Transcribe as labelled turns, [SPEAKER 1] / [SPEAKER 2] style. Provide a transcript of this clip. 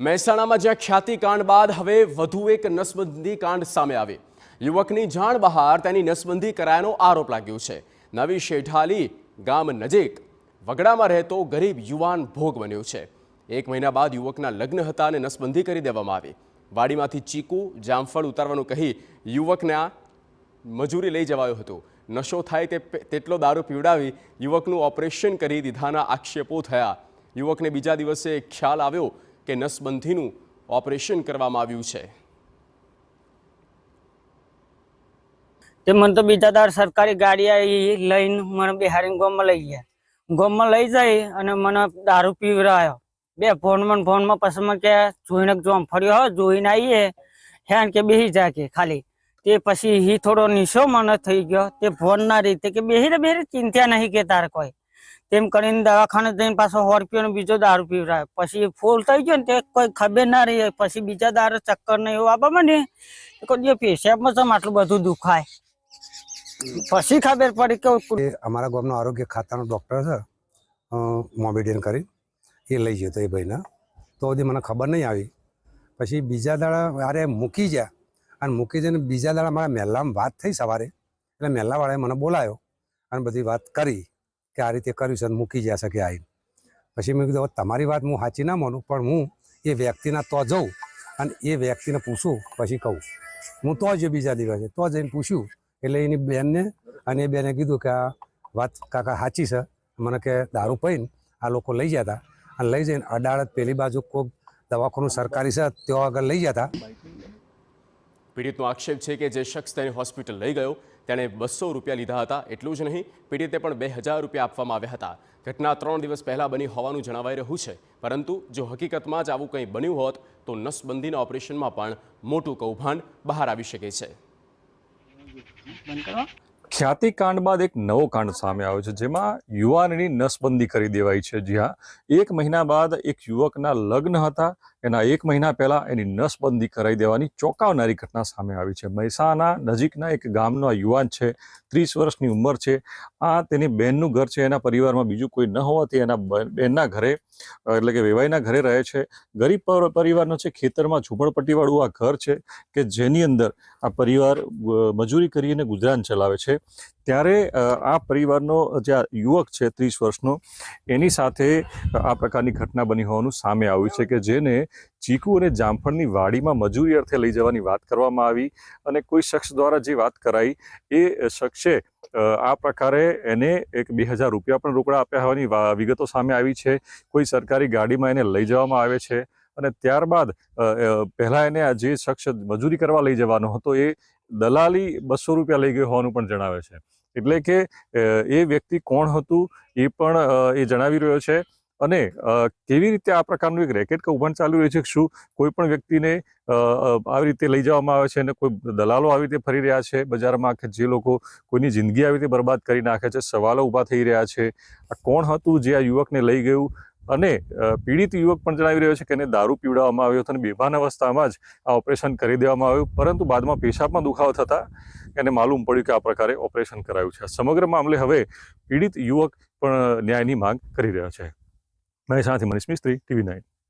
[SPEAKER 1] મહેસાણામાં જ્યાં ખ્યાતિકાંડ બાદ હવે વધુ એક નસબંધી કાંડ સામે આવે। યુવકની જાણ બહાર તેની નસબંધી કરાયાનો આરોપ લાગ્યો છે। નવી શેઠાલી ગામ નજીક વગડામાં રહેતો ગરીબ યુવાન ભોગ બન્યો છે। 1 મહિના બાદ યુવકના લગ્ન હતા અને નસબંધી કરી દેવામાં આવી। વાડીમાંથી ચીકુ જામફળ ઉતારવાનું કહી યુવકના મજૂરી લઈ જવાયો હતો। નશો થાય તેટલો દારૂ પીવડાવી યુવકનું ઓપરેશન કરી દીધાના આક્ષેપો થયા। યુવકને બીજા દિવસે ખ્યાલ આવ્યો કે નસબંધીનું ઓપરેશન કરવામાં આવ્યું છે।
[SPEAKER 2] તે મને તો બીજા દાડ સરકારી ગાડી આવી લઈને મને બિહારી ગામમાં લઈ ગયા। ગામમાં લઈ જઈ અને મને દારૂ પીવડાવ્યો। બે ફોનમાં પછી મેં કે જોઈને જોમફળ્યો હોય જોઈને આવીએ હેન કે બેસી જાય કે ખાલી તે પછી ही થોડો નિશો મને થઈ ગયો। તે ફોન ના રીતે કે બેહી ચિંતા નહીં કે તારે કોઈ તેમ કરીને દવાખાને જઈને પાછો 100 રૂપિયાનો બીજો દારૂ પીવડાવ્યો। પછી ફૂલ થઈ ગયો ને તે કોઈ ખબર ના રહી। પછી બીજા દારૂ ચક્કર ને એવું આપવા માંડે કોઈ પેશાબમાં તો આટલું બધું દુખાય। પછી ખબર પડી કે
[SPEAKER 3] અમારા ગામનો આરોગ્ય ખાતાનો ડોક્ટર છે મોમેડિયન કરી એ લઈ ગયો તો એ ભાઈને તો હજી મને ખબર નહીં આવી। પછી બીજા દાડા અરે મૂકી ગયા અને મૂકી જઈને બીજા દાડા મારા મહેલામાં વાત થઈ સવારે એટલે મહેલાવાળાએ મને બોલાયો અને બધી વાત કરી કે આ રીતે કર્યું છે અને મૂકી જશે કે આવીને। પછી મેં કીધું તમારી વાત હું સાચી ના માનું પણ હું એ વ્યક્તિના તો જઉં અને એ વ્યક્તિને પૂછું પછી કહું। હું તો જ બીજા દિવસે તો જઈને પૂછ્યું એટલે એની બેનને અને એ બેને કીધું કે આ વાત કાકા સાચી છે। મને કે દારૂ પીને આ લોકો લઈ ગયા હતા અને લઈ જઈને અડાળત પેલી બાજુ કોઈ દવાખાનું સરકારી છે ત્યાં આગળ લઈ ગયા હતા।
[SPEAKER 1] પીડિતનો આક્ષેપ છે કે જે શખ્સ તેને હોસ્પિટલ લઈ ગયો તેણે 200 રૂપિયા લીધા હતા। એટલું જ નહીં પીડિતે પણ 2000 રૂપિયા આપવામાં આવ્યા હતા। ઘટના 3 દિવસ પહેલા બની હોવાનું જણાવાઈ રહ્યું છે, પરંતુ જો હકીકતમાં જ આવું કંઈ બન્યું હોત તો નસબંધીના ઓપરેશનમાં પણ મોટું કૌભાંડ બહાર આવી શકે છે।
[SPEAKER 4] ખ્યાતિકાંડ બાદ એક નવો કાંડ સામે આવ્યો છે જેમાં યુવાનની નસબંધી કરી દેવાઈ છે। જ્યાં 1 મહિના બાદ એક યુવકના લગ્ન હતા, એના 1 મહિના પહેલા એની નસબંધી કરાવી દેવાની ચોંકાવનારી ઘટના સામે આવી છે। મહેસાણા નજીકના એક ગામનો આ યુવાન છે, 30 વર્ષની ઉંમર છે। આ તેની બહેનનું ઘર છે, એના પરિવારમાં બીજું કોઈ ન હોવાથી એના બહેનના ઘરે એટલે કે વેવાઈના ઘરે રહે છે। ગરીબ પરિવારનો છે, ખેતરમાં ઝૂંપડપટ્ટીવાળું આ ઘર છે કે જેની અંદર આ પરિવાર મજૂરી કરીને ગુજરાન ચલાવે છે। ત્યારે આ પરિવારનો જે યુવક છે 30 વર્ષનો એની સાથે આ પ્રકારની ઘટના બની હોવાનું સામે આવ્યું છે કે જેને ચીકુ અને જામફળની વાડીમાં મજૂરી અર્થે લઈ જવાની વાત કરવામાં આવી અને કોઈ શખ્સ દ્વારા જે વાત કરાઈ એ શખ્સે આ પ્રકારે એને એક 2000 રૂપિયા પણ રોકડા આપ્યા હોવાની વિગતો સામે આવી છે। કોઈ સરકારી ગાડીમાં એને લઈ જવામાં આવે છે અને ત્યારબાદ પહેલાં એને આ જે શખ્સ મજૂરી કરવા લઈ જવાનો હતો એ દલાલી 200 રૂપિયા લઈ ગયો હોવાનું પણ જણાવે છે। એટલે કે એ વ્યક્તિ કોણ હતું એ પણ એ જણાવી રહ્યો છે અને કેવી રીતે આ પ્રકારનું એક રેકેટ કૌભાંડ ચાલુ રહ્યું છે। શું કોઈ પણ વ્યક્તિને આવી રીતે લઈ જવામાં આવે છે અને કોઈ દલાલો આવી રીતે ફરી રહ્યા છે બજારમાં કે જે લોકો કોઈની જિંદગી આવી રીતે બરબાદ કરી નાખે છે। સવાલો ઊભા થઈ રહ્યા છે, આ કોણ હતું જે આ યુવકને લઈ ગયું? અને પીડિત યુવક પણ જણાવી રહ્યો છે કે એને દારૂ પીવડાવવામાં આવ્યો હતો અને બેભાન અવસ્થામાં જ આ ઓપરેશન કરી દેવામાં આવ્યું, પરંતુ બાદમાં પેશાબમાં દુખાવો થતાં એને માલુમ પડ્યું કે આ પ્રકારે ઓપરેશન કરાયું છે। સમગ્ર મામલે હવે પીડિત યુવક પણ ન્યાયની માંગ કરી રહ્યા છે। મહેસાણાથી મનીષ મિસ્ત્રી, TV9।